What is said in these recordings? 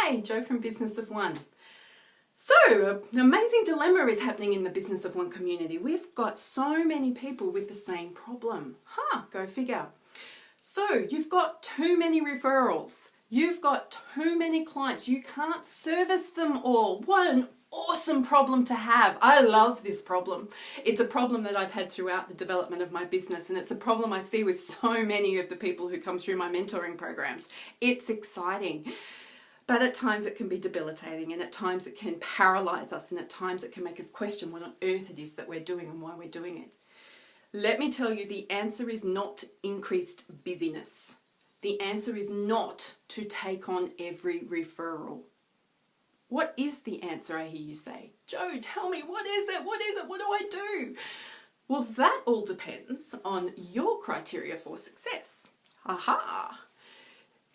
Hi, Jo from Business of One. So, an amazing dilemma is happening in the Business of One community. We've got so many people with the same problem. Go figure. So, you've got too many referrals. You've got too many clients. You can't service them all. What an awesome problem to have. I love this problem. It's a problem that I've had throughout the development of my business, and it's a problem I see with so many of the people who come through my mentoring programs. It's exciting. But at times it can be debilitating, and at times it can paralyze us, and at times it can make us question what on earth it is that we're doing and why we're doing it. Let me tell you, the answer is not increased busyness. The answer is not to take on every referral. What is the answer, I hear you say? Jo, tell me, what is it? What is it? What do I do? Well, that all depends on your criteria for success. Aha!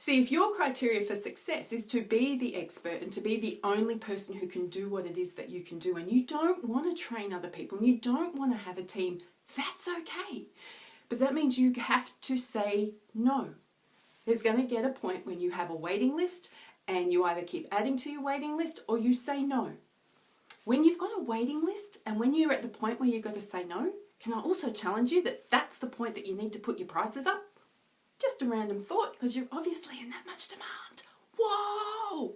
See, if your criteria for success is to be the expert and to be the only person who can do what it is that you can do, and you don't want to train other people and you don't want to have a team, that's okay. But that means you have to say no. There's going to get a point when you have a waiting list and you either keep adding to your waiting list or you say no. When you've got a waiting list and when you're at the point where you've got to say no, can I also challenge you that that's the point that you need to put your prices up? Just a random thought, because you're obviously in that much demand. Whoa!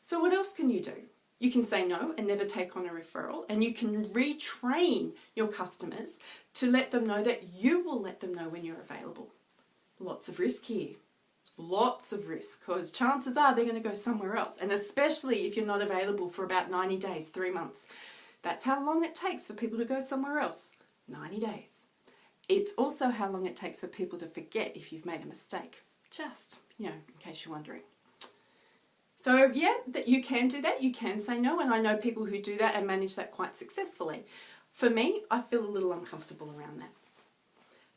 So what else can you do? You can say no and never take on a referral, and you can retrain your customers to let them know that you will let them know when you're available. Lots of risk here. Lots of risk, because chances are they're going to go somewhere else, and especially if you're not available for about 90 days, 3 months. That's how long it takes for people to go somewhere else. 90 days. It's also how long it takes for people to forget if you've made a mistake. Just, in case you're wondering. So yeah, that you can do that. You can say no, and I know people who do that and manage that quite successfully. For me, I feel a little uncomfortable around that.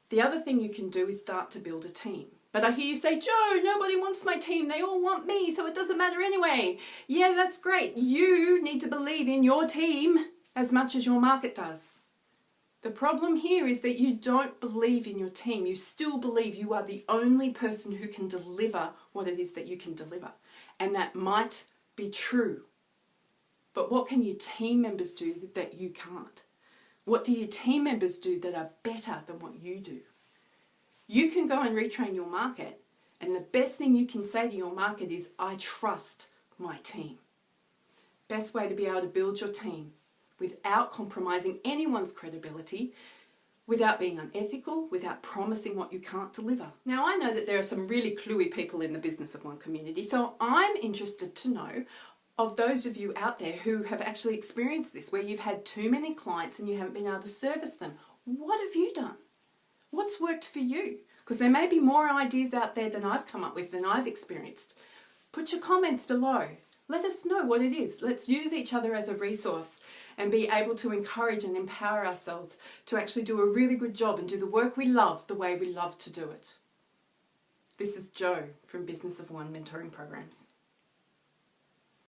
The other thing you can do is start to build a team. But I hear you say, Jo, nobody wants my team. They all want me, so it doesn't matter anyway. Yeah, that's great. You need to believe in your team as much as your market does. The problem here is that you don't believe in your team. You still believe you are the only person who can deliver what it is that you can deliver. And that might be true. But what can your team members do that you can't? What do your team members do that are better than what you do? You can go and retrain your market, and the best thing you can say to your market is, I trust my team. Best way to be able to build your team without compromising anyone's credibility, without being unethical, without promising what you can't deliver. Now, I know that there are some really cluey people in the Business of One community, so I'm interested to know of those of you out there who have actually experienced this, where you've had too many clients and you haven't been able to service them. What have you done? What's worked for you? Because there may be more ideas out there than I've come up with, than I've experienced. Put your comments below. Let us know what it is. Let's use each other as a resource and be able to encourage and empower ourselves to actually do a really good job and do the work we love the way we love to do it. This is Jo from Business of One Mentoring Programs.